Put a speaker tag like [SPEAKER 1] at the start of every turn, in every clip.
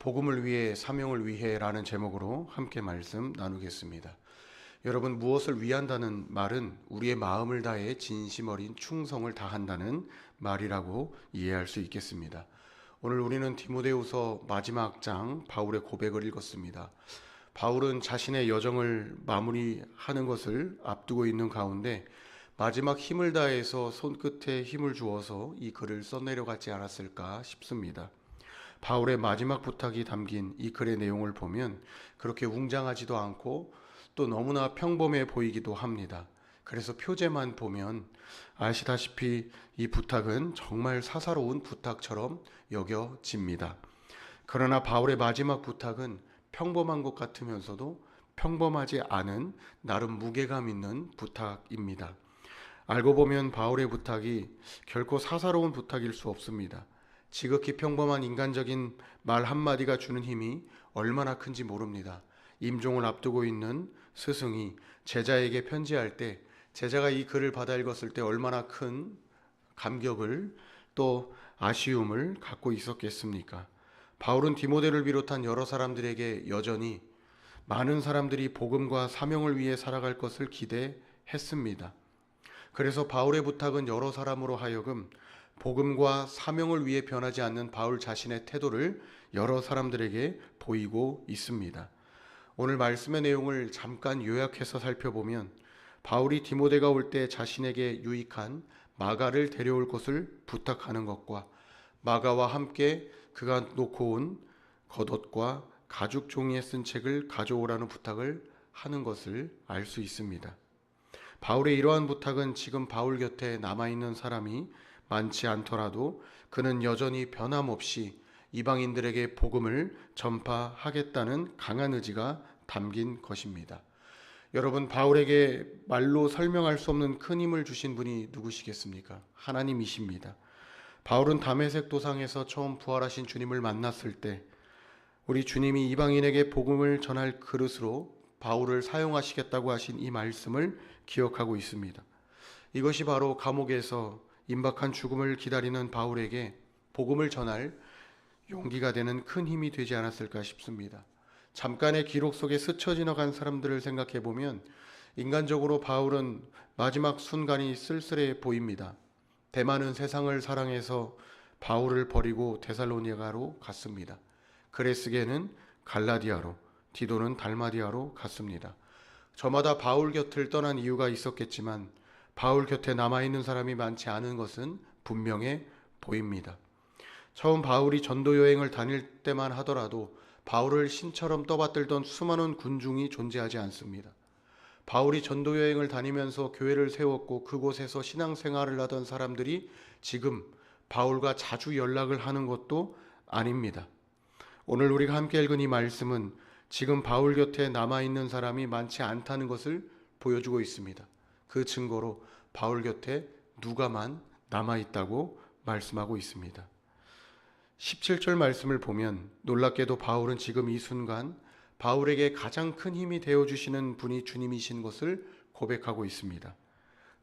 [SPEAKER 1] 복음을 위해 사명을 위해라는 제목으로 함께 말씀 나누겠습니다. 여러분, 무엇을 위한다는 말은 우리의 마음을 다해 진심 어린 충성을 다한다는 말이라고 이해할 수 있겠습니다. 오늘 우리는 디모데후서 마지막 장 바울의 고백을 읽었습니다. 바울은 자신의 여정을 마무리하는 것을 앞두고 있는 가운데 마지막 힘을 다해서 손끝에 힘을 주어서 이 글을 써내려가지 않았을까 싶습니다. 바울의 마지막 부탁이 담긴 이 글의 내용을 보면 그렇게 웅장하지도 않고 또 너무나 평범해 보이기도 합니다. 그래서 표제만 보면 아시다시피 이 부탁은 정말 사사로운 부탁처럼 여겨집니다. 그러나 바울의 마지막 부탁은 평범한 것 같으면서도 평범하지 않은 나름 무게감 있는 부탁입니다. 알고 보면 바울의 부탁이 결코 사사로운 부탁일 수 없습니다. 지극히 평범한 인간적인 말 한마디가 주는 힘이 얼마나 큰지 모릅니다. 임종을 앞두고 있는 스승이 제자에게 편지할 때 제자가 이 글을 받아 읽었을 때 얼마나 큰 감격을 또 아쉬움을 갖고 있었겠습니까? 바울은 디모데를 비롯한 여러 사람들에게 여전히 많은 사람들이 복음과 사명을 위해 살아갈 것을 기대했습니다. 그래서 바울의 부탁은 여러 사람으로 하여금 복음과 사명을 위해 변하지 않는 바울 자신의 태도를 여러 사람들에게 보이고 있습니다. 오늘 말씀의 내용을 잠깐 요약해서 살펴보면 바울이 디모데가 올 때 자신에게 유익한 마가를 데려올 것을 부탁하는 것과 마가와 함께 그가 놓고 온 겉옷과 가죽 종이에 쓴 책을 가져오라는 부탁을 하는 것을 알 수 있습니다. 바울의 이러한 부탁은 지금 바울 곁에 남아있는 사람이 많지 않더라도 그는 여전히 변함없이 이방인들에게 복음을 전파하겠다는 강한 의지가 담긴 것입니다. 여러분, 바울에게 말로 설명할 수 없는 큰 힘을 주신 분이 누구시겠습니까? 하나님이십니다. 바울은 다메섹 도상에서 처음 부활하신 주님을 만났을 때 우리 주님이 이방인에게 복음을 전할 그릇으로 바울을 사용하시겠다고 하신 이 말씀을 기억하고 있습니다. 이것이 바로 감옥에서 임박한 죽음을 기다리는 바울에게 복음을 전할 용기가 되는 큰 힘이 되지 않았을까 싶습니다. 잠깐의 기록 속에 스쳐 지나간 사람들을 생각해 보면 인간적으로 바울은 마지막 순간이 쓸쓸해 보입니다. 대만은 세상을 사랑해서 바울을 버리고 데살로니가로 갔습니다. 그레스게는 갈라디아로, 디도는 달마디아로 갔습니다. 저마다 바울 곁을 떠난 이유가 있었겠지만 바울 곁에 남아있는 사람이 많지 않은 것은 분명해 보입니다. 처음 바울이 전도 여행을 다닐 때만 하더라도 바울을 신처럼 떠받들던 수많은 군중이 존재하지 않습니다. 바울이 전도 여행을 다니면서 교회를 세웠고 그곳에서 신앙생활을 하던 사람들이 지금 바울과 자주 연락을 하는 것도 아닙니다. 오늘 우리가 함께 읽은 이 말씀은 지금 바울 곁에 남아있는 사람이 많지 않다는 것을 보여주고 있습니다. 그 증거로 바울 곁에 누가만 남아있다고 말씀하고 있습니다. 17절 말씀을 보면 놀랍게도 바울은 지금 이 순간 바울에게 가장 큰 힘이 되어주시는 분이 주님이신 것을 고백하고 있습니다.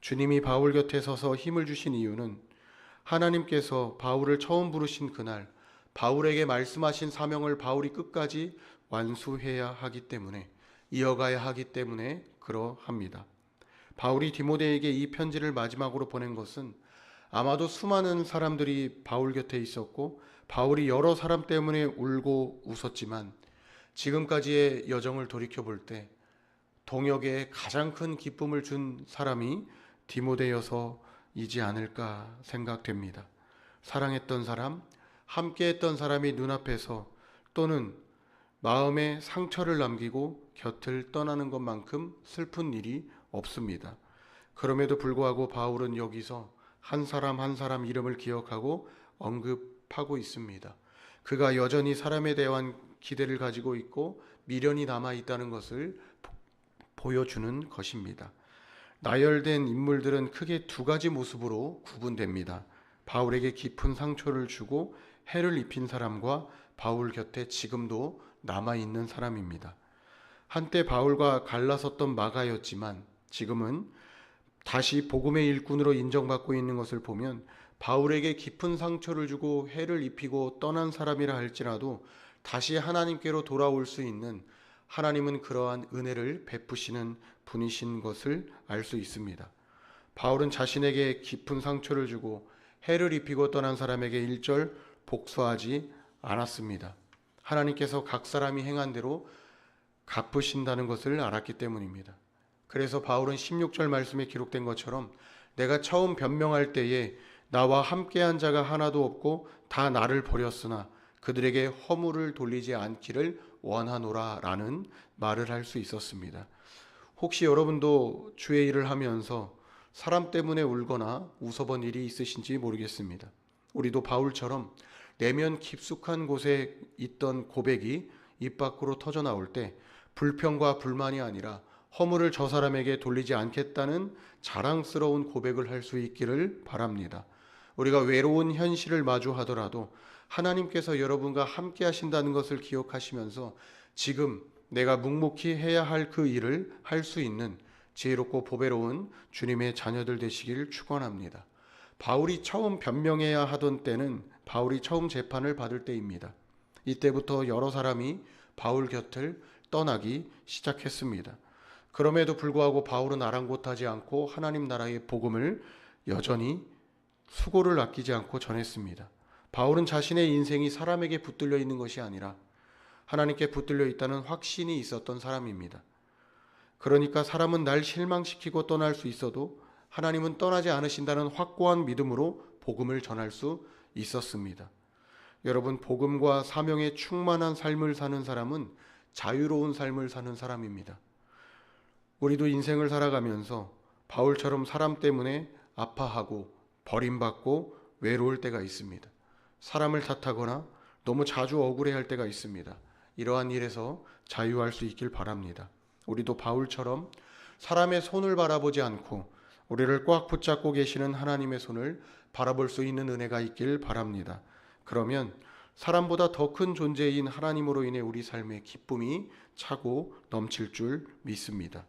[SPEAKER 1] 주님이 바울 곁에 서서 힘을 주신 이유는 하나님께서 바울을 처음 부르신 그날 바울에게 말씀하신 사명을 바울이 끝까지 완수해야 하기 때문에, 이어가야 하기 때문에 그러합니다. 바울이 디모데에게 이 편지를 마지막으로 보낸 것은 아마도 수많은 사람들이 바울 곁에 있었고 바울이 여러 사람 때문에 울고 웃었지만 지금까지의 여정을 돌이켜볼 때 동역에 가장 큰 기쁨을 준 사람이 디모데여서이지 않을까 생각됩니다. 사랑했던 사람, 함께했던 사람이 눈앞에서 또는 마음에 상처를 남기고 곁을 떠나는 것만큼 슬픈 일이 없습니다. 그럼에도 불구하고 바울은 여기서 한 사람 한 사람 이름을 기억하고 언급하고 있습니다. 그가 여전히 사람에 대한 기대를 가지고 있고 미련이 남아있다는 것을 보여주는 것입니다. 나열된 인물들은 크게 두 가지 모습으로 구분됩니다. 바울에게 깊은 상처를 주고 해를 입힌 사람과 바울 곁에 지금도 남아있는 사람입니다. 한때 바울과 갈라섰던 마가였지만 지금은 다시 복음의 일꾼으로 인정받고 있는 것을 보면 바울에게 깊은 상처를 주고 해를 입히고 떠난 사람이라 할지라도 다시 하나님께로 돌아올 수 있는, 하나님은 그러한 은혜를 베푸시는 분이신 것을 알 수 있습니다. 바울은 자신에게 깊은 상처를 주고 해를 입히고 떠난 사람에게 일절 복수하지 않았습니다. 하나님께서 각 사람이 행한 대로 갚으신다는 것을 알았기 때문입니다. 그래서 바울은 16절 말씀에 기록된 것처럼 내가 처음 변명할 때에 나와 함께한 자가 하나도 없고 다 나를 버렸으나 그들에게 허물을 돌리지 않기를 원하노라 라는 말을 할 수 있었습니다. 혹시 여러분도 주의 일을 하면서 사람 때문에 울거나 웃어본 일이 있으신지 모르겠습니다. 우리도 바울처럼 내면 깊숙한 곳에 있던 고백이 입 밖으로 터져 나올 때 불평과 불만이 아니라 허물을 저 사람에게 돌리지 않겠다는 자랑스러운 고백을 할 수 있기를 바랍니다. 우리가 외로운 현실을 마주하더라도 하나님께서 여러분과 함께 하신다는 것을 기억하시면서 지금 내가 묵묵히 해야 할 그 일을 할 수 있는 지혜롭고 보배로운 주님의 자녀들 되시길 축원합니다. 바울이 처음 변명해야 하던 때는 바울이 처음 재판을 받을 때입니다. 이때부터 여러 사람이 바울 곁을 떠나기 시작했습니다. 그럼에도 불구하고 바울은 아랑곳하지 않고 하나님 나라의 복음을 여전히 수고를 아끼지 않고 전했습니다. 바울은 자신의 인생이 사람에게 붙들려 있는 것이 아니라 하나님께 붙들려 있다는 확신이 있었던 사람입니다. 그러니까 사람은 날 실망시키고 떠날 수 있어도 하나님은 떠나지 않으신다는 확고한 믿음으로 복음을 전할 수 있었습니다. 여러분, 복음과 사명에 충만한 삶을 사는 사람은 자유로운 삶을 사는 사람입니다. 우리도 인생을 살아가면서 바울처럼 사람 때문에 아파하고 버림받고 외로울 때가 있습니다. 사람을 탓하거나 너무 자주 억울해할 때가 있습니다. 이러한 일에서 자유할 수 있길 바랍니다. 우리도 바울처럼 사람의 손을 바라보지 않고 우리를 꽉 붙잡고 계시는 하나님의 손을 바라볼 수 있는 은혜가 있길 바랍니다. 그러면 사람보다 더 큰 존재인 하나님으로 인해 우리 삶의 기쁨이 차고 넘칠 줄 믿습니다.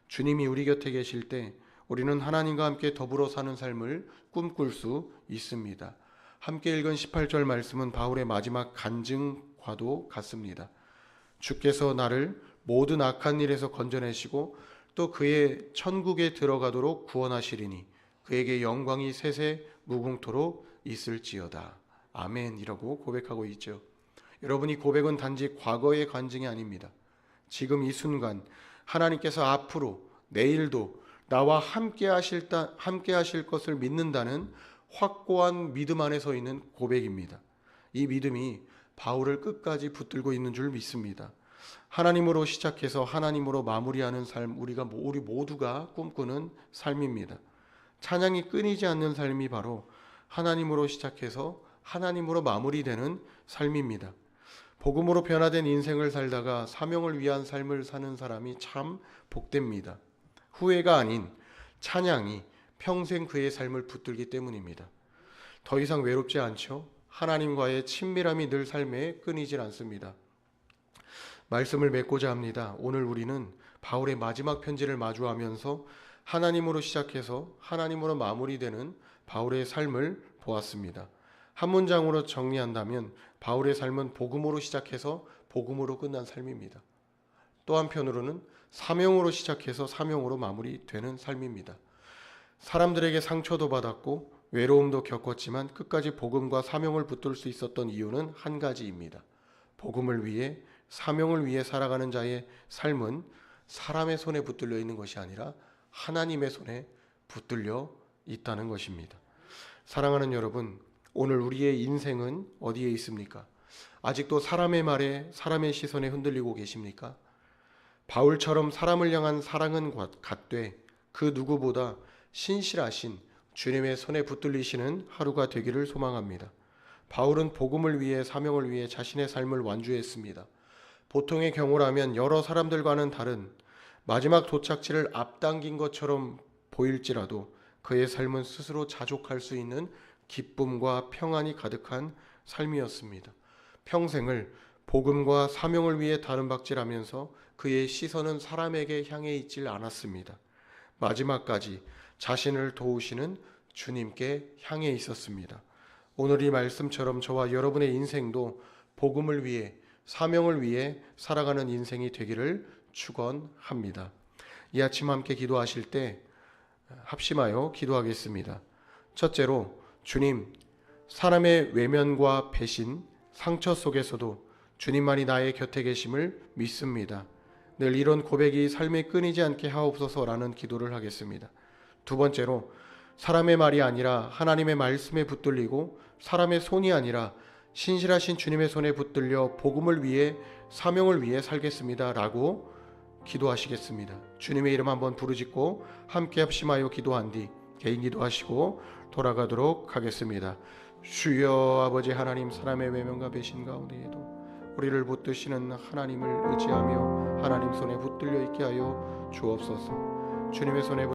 [SPEAKER 1] 주님이 우리 곁에 계실 때 우리는 하나님과 함께 더불어 사는 삶을 꿈꿀 수 있습니다. 함께 읽은 18절 말씀은 바울의 마지막 간증과도 같습니다. 주께서 나를 모든 악한 일에서 건져내시고 또 그의 천국에 들어가도록 구원하시리니 그에게 영광이 세세 무궁토록 있을지어다. 아멘 이라고 고백하고 있죠. 여러분, 이 고백은 단지 과거의 간증이 아닙니다. 지금 이 순간 하나님께서 앞으로 내일도 나와 함께 하실 것을 믿는다는 확고한 믿음 안에 서 있는 고백입니다. 이 믿음이 바울을 끝까지 붙들고 있는 줄 믿습니다. 하나님으로 시작해서 하나님으로 마무리하는 삶, 우리 모두가 꿈꾸는 삶입니다. 찬양이 끊이지 않는 삶이 바로 하나님으로 시작해서 하나님으로 마무리되는 삶입니다. 복음으로 변화된 인생을 살다가 사명을 위한 삶을 사는 사람이 참 복됩니다. 후회가 아닌 찬양이 평생 그의 삶을 붙들기 때문입니다. 더 이상 외롭지 않죠? 하나님과의 친밀함이 늘 삶에 끊이질 않습니다. 말씀을 맺고자 합니다. 오늘 우리는 바울의 마지막 편지를 마주하면서 하나님으로 시작해서 하나님으로 마무리되는 바울의 삶을 보았습니다. 한 문장으로 정리한다면 바울의 삶은 복음으로 시작해서 복음으로 끝난 삶입니다. 또 한편으로는 사명으로 시작해서 사명으로 마무리되는 삶입니다. 사람들에게 상처도 받았고 외로움도 겪었지만 끝까지 복음과 사명을 붙들 수 있었던 이유는 한 가지입니다. 복음을 위해 사명을 위해 살아가는 자의 삶은 사람의 손에 붙들려 있는 것이 아니라 하나님의 손에 붙들려 있다는 것입니다. 사랑하는 여러분, 오늘 우리의 인생은 어디에 있습니까? 아직도 사람의 말에, 사람의 시선에 흔들리고 계십니까? 바울처럼 사람을 향한 사랑은 갖되 그 누구보다 신실하신 주님의 손에 붙들리시는 하루가 되기를 소망합니다. 바울은 복음을 위해, 사명을 위해 자신의 삶을 완주했습니다. 보통의 경우라면 여러 사람들과는 다른 마지막 도착지를 앞당긴 것처럼 보일지라도 그의 삶은 스스로 자족할 수 있는 기쁨과 평안이 가득한 삶이었습니다. 평생을 복음과 사명을 위해 다름박질하면서 그의 시선은 사람에게 향해 있질 않았습니다. 마지막까지 자신을 도우시는 주님께 향해 있었습니다. 오늘 이 말씀처럼 저와 여러분의 인생도 복음을 위해, 사명을 위해 살아가는 인생이 되기를 축원합니다. 이 아침 함께 기도하실 때 합심하여 기도하겠습니다. 첫째로, 주님, 사람의 외면과 배신, 상처 속에서도 주님만이 나의 곁에 계심을 믿습니다. 늘 이런 고백이 삶에 끊이지 않게 하옵소서라는 기도를 하겠습니다. 두 번째로, 사람의 말이 아니라 하나님의 말씀에 붙들리고 사람의 손이 아니라 신실하신 주님의 손에 붙들려 복음을 위해 사명을 위해 살겠습니다 라고 기도하시겠습니다. 주님의 이름 한번 부르짖고 함께 합심하여 기도한 뒤 개인 기도하시고 돌아가도록 하겠습니다. 주여, 아버지 하나님, 사람의 외면과 배신 가운데에도 우리를 붙드시는 하나님을 의지하며 하나님 손에 붙들려 있게 하여 주옵소서. 주님의 손에